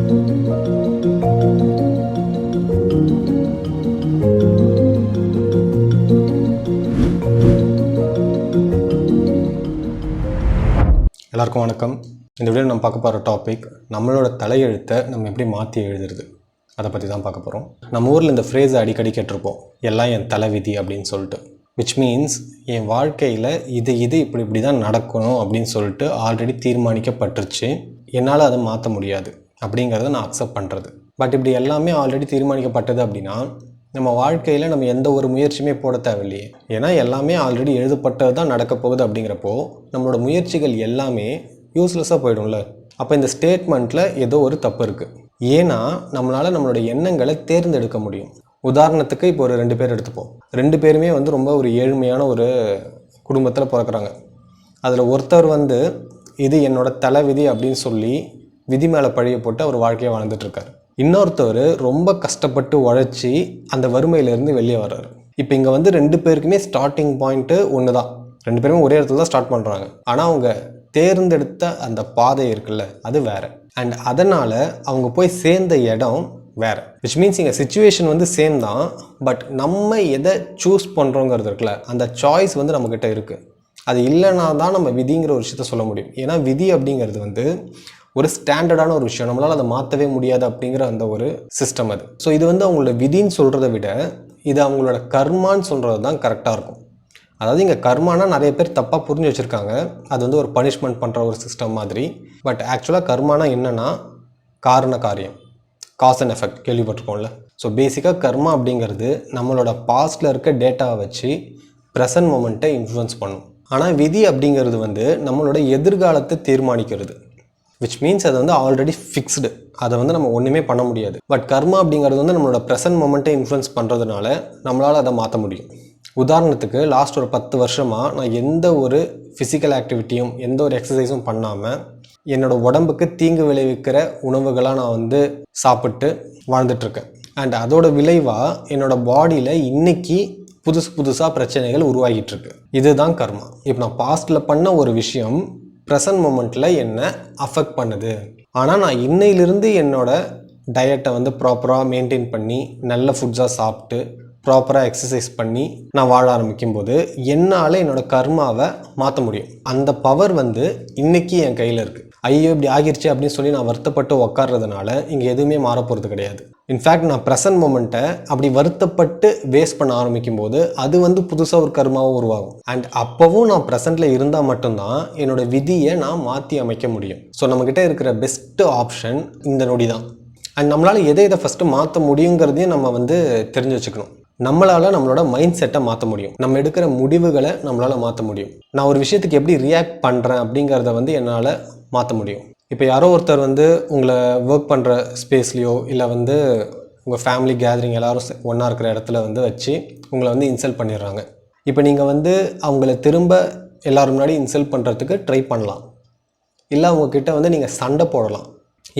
எல்லாருக்கும் வணக்கம். இந்த வீடியோ நம்ம பார்க்க போகிற டாபிக் நம்மளோட தலையெழுத்தை நம்ம எப்படி மாற்றி எழுதுறது, அதை பற்றி தான் பார்க்க போகிறோம். நம்ம ஊரில் இந்த ஃப்ரேஸை அடிக்கடி கேட்டிருப்போம், எல்லாம் என் தலைவிதி அப்படின்னு சொல்லிட்டு. விச் மீன்ஸ் என் வாழ்க்கையில் இது இப்படி தான் நடக்கணும் அப்படின்னு சொல்லிட்டு ஆல்ரெடி தீர்மானிக்கப்பட்டுருச்சு, என்னால் அதை மாற்ற முடியாது அப்படிங்கிறத நான் அக்செப்ட் பண்ணுறது. பட் இப்படி எல்லாமே ஆல்ரெடி தீர்மானிக்கப்பட்டது அப்படின்னா நம்ம வாழ்க்கையில் நம்ம எந்த ஒரு முயற்சியுமே போட தேவையில்லையே. ஏன்னா எல்லாமே ஆல்ரெடி எழுதப்பட்டது தான் நடக்க போகுது. அப்படிங்கிறப்போ நம்மளோட முயற்சிகள் எல்லாமே யூஸ்லெஸ்ஸாக போயிடும்ல. அப்போ இந்த ஸ்டேட்மெண்ட்டில் ஏதோ ஒரு தப்பு இருக்குது. ஏன்னா நம்மளால் நம்மளோட எண்ணங்களை தேர்ந்தெடுக்க முடியும். உதாரணத்துக்கு இப்போ ஒரு 2 பேர் எடுத்துப்போம். 2 பேருமே ரொம்ப ஒரு ஏழ்மையான ஒரு குடும்பத்தில் பிறக்கிறாங்க. அதில் ஒருத்தர் இது என்னோட தலைவிதி அப்படின்னு சொல்லி விதி மேலே பழிய போட்டு அவர் வாழ்க்கையை வாழ்ந்துட்டுருக்கார். இன்னொருத்தவர் ரொம்ப கஷ்டப்பட்டு உழைச்சி அந்த வறுமையிலேருந்து வெளியே வர்றாரு. இப்போ இங்கே 2 பேருக்குமே ஸ்டார்டிங் பாயிண்ட்டு ஒன்று தான். 2 பேருமே ஒரே இடத்துல தான் ஸ்டார்ட் பண்ணுறாங்க. ஆனால் அவங்க தேர்ந்தெடுத்த அந்த பாதை இருக்குல்ல, அது வேறு. அண்ட் அதனால் அவங்க போய் சேர்ந்த இடம் வேறு. விச் மீன்ஸ் இங்கே சிச்சுவேஷன் சேம் தான். பட் நம்ம எதை சூஸ் பண்ணுறோங்கிறது இருக்குல்ல, அந்த சாய்ஸ் நம்மக்கிட்ட இருக்குது. அது இல்லைனா தான் நம்ம விதிங்கிற ஒரு விஷயத்த சொல்ல முடியும். ஏன்னா விதி அப்படிங்கிறது ஒரு ஸ்டாண்டர்டான ஒரு விஷயம், நம்மளால் அதை மாற்றவே முடியாது அப்படிங்கிற அந்த ஒரு சிஸ்டம் அது. ஸோ இது அவங்களோட விதின்னு சொல்கிறத விட இது அவங்களோட கர்மான்னு சொல்கிறது தான் கரெக்டாக இருக்கும். அதாவது இங்கே கர்மானா நிறைய பேர் தப்பாக புரிஞ்சு வச்சுருக்காங்க. அது ஒரு பனிஷ்மெண்ட் பண்ணுற ஒரு சிஸ்டம் மாதிரி. பட் ஆக்சுவலாக கர்மானா என்னென்னா காரண காரியம், காஸ் அண்ட் எஃபெக்ட் கேள்விப்பட்டிருக்கோம்ல. ஸோ பேசிக்காக கர்மா அப்படிங்கிறது நம்மளோட பாஸ்டில் இருக்க டேட்டாவை வச்சு ப்ரெசன்ட் மொமெண்ட்டை இன்ஃப்ளூயன்ஸ் பண்ணும். ஆனால் விதி அப்படிங்கிறது நம்மளோட எதிர்காலத்தை தீர்மானிக்கிறது. விச் மீன்ஸ் அது ஆல்ரெடி ஃபிக்ஸ்டு, அதை நம்ம ஒன்றுமே பண்ண முடியாது. பட் கர்மா அப்படிங்கிறது நம்மளோட ப்ரெசன்ட் மொமெண்ட்டை இன்ஃப்ளூயன்ஸ் பண்ணுறதுனால நம்மளால் அதை மாற்ற முடியும். உதாரணத்துக்கு லாஸ்ட் ஒரு 10 வருஷமாக நான் எந்த ஒரு ஃபிசிக்கல் ஆக்டிவிட்டியும் எந்த ஒரு எக்ஸசைஸும் பண்ணாமல் என்னோடய உடம்புக்கு தீங்கு விளைவிக்கிற உணவுகளாக நான் சாப்பிட்டு வாழ்ந்துட்டுருக்கேன். அண்ட் அதோட விளைவாக என்னோடய பாடியில் இன்றைக்கி புதுசாக பிரச்சனைகள் உருவாகிட்டுருக்கு. இதுதான் கர்மா. இப்போ நான் பாஸ்ட்டில் பண்ண ஒரு விஷயம் ப்ரெசன்ட் மொமெண்ட்டில் என்ன அஃபெக்ட் பண்ணுது. ஆனால் நான் இன்னையிலிருந்து என்னோடய டயட்டை ப்ராப்பராக மெயின்டைன் பண்ணி நல்ல ஃபுட்ஸாக சாப்பிட்டு ப்ராப்பராக எக்ஸசைஸ் பண்ணி நான் வாழ ஆரம்பிக்கும்போது என்னால் என்னோடய கர்மாவை மாற்ற முடியும். அந்த பவர் இன்றைக்கி என் கையில் இருக்குது. ஐயோ இப்படி ஆகிருச்சு அப்படின்னு சொல்லி நான் வருத்தப்பட்டு உக்காடுறதுனால இங்கே எதுவுமே மாறப்போகிறது கிடையாது. இன்ஃபேக்ட் நான் ப்ரெசன்ட் மொமெண்ட்டை அப்படி வருத்தப்பட்டு வேஸ்ட் பண்ண ஆரம்பிக்கும் போது அது புதுசாக ஒரு கர்மாவும் உருவாகும். அண்ட் அப்போவும் நான் ப்ரெசண்ட்டில் இருந்தால் மட்டும்தான் என்னோடய விதியை நான் மாற்றி அமைக்க முடியும். ஸோ நம்மக்கிட்ட இருக்கிற பெஸ்ட்டு ஆப்ஷன் இந்த நொடி தான். அண்ட் நம்மளால் எதை ஃபஸ்ட்டு மாற்ற முடியுங்கிறதையும் நம்ம தெரிஞ்சு வச்சுக்கணும். நம்மளால் நம்மளோட மைண்ட் செட்டை மாற்ற முடியும். நம்ம எடுக்கிற முடிவுகளை நம்மளால் மாற்ற முடியும். நான் ஒரு விஷயத்துக்கு எப்படி ரியாக்ட் பண்ணுறேன் அப்படிங்கிறத என்னால் மாற்ற முடியும். இப்போ யாரோ ஒருத்தர் உங்களை ஒர்க் பண்ணுற ஸ்பேஸ்லேயோ இல்லை உங்கள் ஃபேமிலி கேதரிங் எல்லோரும் ஒன்றா இருக்கிற இடத்துல வச்சு உங்களை இன்சல்ட் பண்ணிடுறாங்க. இப்போ நீங்கள் அவங்கள திரும்ப எல்லோரும் முன்னாடி இன்சல்ட் பண்ணுறதுக்கு ட்ரை பண்ணலாம். இல்லை அவங்கக்கிட்ட நீங்கள் சண்டை போடலாம்.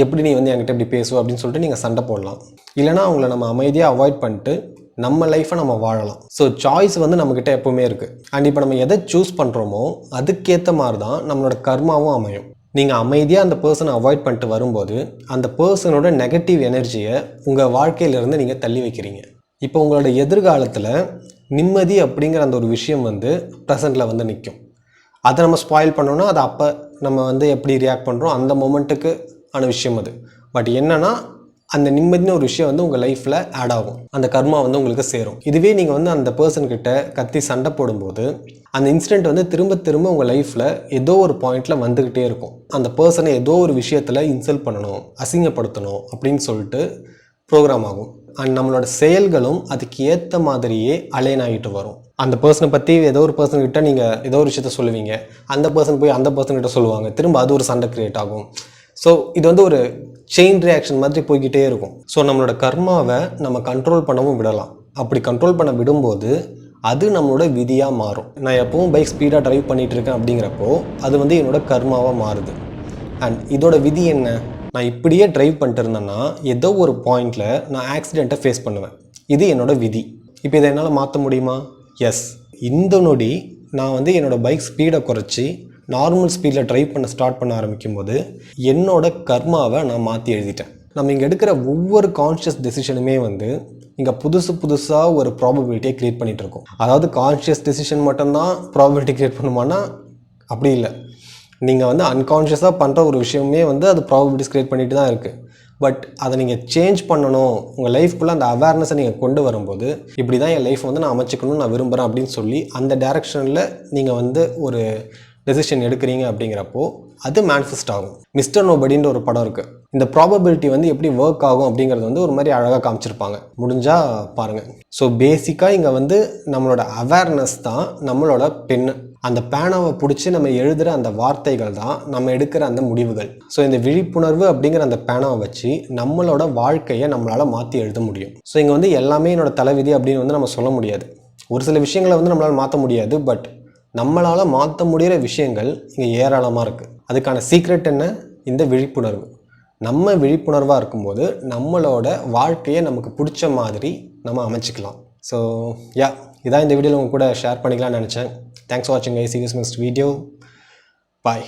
எப்படி நீ என்கிட்ட இப்படி பேசுவோம் அப்படின்னு சொல்லிட்டு நீங்கள் சண்டை போடலாம். இல்லைனா அவங்கள நம்ம அமைதியாக அவாய்ட் பண்ணிட்டு நம்ம லைஃப்பை நம்ம வாழலாம். ஸோ சாய்ஸ் நம்மக்கிட்ட எப்போவுமே இருக்குது. அண்ட் இப்போ நம்ம எதை சூஸ் பண்ணுறோமோ அதுக்கேற்ற மாதிரி தான் நம்மளோட கர்மாவும் அமையும். நீங்கள் அமைதியாக அந்த பர்சனை அவாய்ட் பண்ணிட்டு வரும்போது அந்த பர்சனோட நெகட்டிவ் எனர்ஜியை உங்கள் வாழ்க்கையிலேருந்து நீங்கள் தள்ளி வைக்கிறீங்க. இப்போ உங்களோட எதிர்காலத்தில் நிம்மதி அப்படிங்கிற அந்த ஒரு விஷயம் ப்ரெசண்ட்டில் நிற்கும். அதை நம்ம ஸ்பாயில் பண்ணோன்னா அது அப்போ நம்ம எப்படி ரியாக்ட் பண்ணுறோம் அந்த மொமெண்ட்டுக்கு ஆன விஷயம் அது. பட் என்னென்னா அந்த நிம்மதினு ஒரு விஷயம் உங்கள் லைஃப்பில் ஆட் ஆகும். அந்த கர்மா உங்களுக்கு சேரும். இதுவே நீங்கள் அந்த பர்சன்கிட்ட கத்தி சண்டை போடும்போது அந்த இன்சிடெண்ட் திரும்ப உங்கள் லைஃப்பில் ஏதோ ஒரு பாயிண்டில் வந்துக்கிட்டே இருக்கும். அந்த பர்சனை ஏதோ ஒரு விஷயத்தில் இன்சல்ட் பண்ணணும், அசிங்கப்படுத்தணும் அப்படின்னு சொல்லிட்டு ப்ரோக்ராம் ஆகும். அண்ட் நம்மளோட செயல்களும் அதுக்கு ஏற்ற மாதிரியே அலைன் ஆகிட்டு வரும். அந்த பர்சனை பற்றி ஏதோ ஒரு பர்சன்கிட்ட நீங்கள் ஏதோ ஒரு விஷயத்த சொல்லுவீங்க, அந்த பர்சன் போய் அந்த பர்சன்கிட்ட சொல்லுவாங்க, திரும்ப அது ஒரு சண்டை க்ரியேட் ஆகும். ஸோ இது ஒரு செயின் ரியாக்ஷன் மாதிரி போய்கிட்டே இருக்கும். ஸோ நம்மளோட கர்மாவை நம்ம கண்ட்ரோல் பண்ணவும் விடலாம். அப்படி கண்ட்ரோல் பண்ண விடும்போது அது நம்மளோட விதியாக மாறும். நான் எப்பவும் பைக் ஸ்பீடாக ட்ரைவ் பண்ணிகிட்டு இருக்கேன் அப்படிங்கிறப்போ அது என்னோட கர்மாவாக மாறுது. அண்ட் இதோட விதி என்ன, நான் இப்படியே ட்ரைவ் பண்ணிட்டு இருந்தேன்னா ஏதோ ஒரு பாயிண்டில் நான் ஆக்சிடெண்ட்டை ஃபேஸ் பண்ணுவேன். இது என்னோடய விதி. இப்போ இதை என்னால் மாற்ற முடியுமா? எஸ். இந்த நொடி நான் என்னோடய பைக் ஸ்பீடை குறைச்சி நார்மல் ஸ்பீடில் ட்ரைவ் பண்ண ஸ்டார்ட் பண்ண ஆரம்பிக்கும் போது என்னோட கர்மாவை நான் மாற்றி எழுதிட்டேன். நம்ம இங்கே எடுக்கிற ஒவ்வொரு கான்ஷியஸ் டெசிஷனுமே வந்து இங்கே புதுசாக ஒரு ப்ராபபிலிட்டியை க்ரியேட் பண்ணிகிட்டு இருக்கோம். அதாவது கான்ஷியஸ் டெசிஷன் மட்டும்தான் ப்ராபபிலிட்டி க்ரியேட் பண்ணுமானா அப்படி இல்லை. நீங்கள் வந்து அன்கான்ஷியஸாக பண்ணுற ஒரு விஷயமே வந்து அது ப்ராபபிலிட்டிஸ் க்ரியேட் பண்ணிட்டு தான் இருக்குது. பட் அதை நீங்கள் சேஞ்ச் பண்ணணும், உங்கள் லைஃப்குள்ளே அந்த அவேர்னஸை நீங்கள் கொண்டு வரும்போது இப்படி தான் என் லைஃப் வந்து நான் அமைச்சிக்கணும்னு நான் விரும்புகிறேன் அப்படின்னு சொல்லி அந்த டைரெக்ஷனில் நீங்கள் வந்து ஒரு டெசிஷன் எடுக்கிறீங்க அப்படிங்கிறப்போ அது மேனிஃபெஸ்ட் ஆகும். மிஸ்டர் நோபடின்ற ஒரு படம் இருக்குது. இந்த ப்ராபபிலிட்டி வந்து எப்படி ஒர்க் ஆகும் அப்படிங்கிறது வந்து ஒரு மாதிரி அழகாக காமிச்சிருப்பாங்க, முடிஞ்சால் பாருங்கள். ஸோ பேசிக்காக இங்கே வந்து நம்மளோட அவேர்னஸ் தான் நம்மளோட பென். அந்த பேனாவை பிடிச்சி நம்ம எழுதுகிற அந்த வார்த்தைகள் தான் நம்ம எடுக்கிற அந்த முடிவுகள். ஸோ இந்த விழிப்புணர்வு அப்படிங்கிற அந்த பேனாவை வச்சு நம்மளோட வாழ்க்கையை நம்மளால் மாற்றி எழுத முடியும். ஸோ இங்கே வந்து எல்லாமே என்னோட தலைவிதி அப்படின்னு வந்து நம்ம சொல்ல முடியாது. ஒரு சில விஷயங்களை வந்து நம்மளால் மாற்ற முடியாது. பட் நம்மளால் மாற்ற முடிகிற விஷயங்கள் இங்கே ஏராளமாக இருக்குது. அதுக்கான சீக்ரெட் என்ன? இந்த விழிப்புணர்வு. நம்ம விழிப்புணர்வாக இருக்கும்போது நம்மளோட வாழ்க்கையை நமக்கு பிடிச்ச மாதிரி நம்ம அமைச்சிக்கலாம். ஸோ இதான் இந்த வீடியோவில் உங்கள் கூட ஷேர் பண்ணிக்கலாம்னு நினச்சேன். Thanks for watching guys. See you next video. Bye.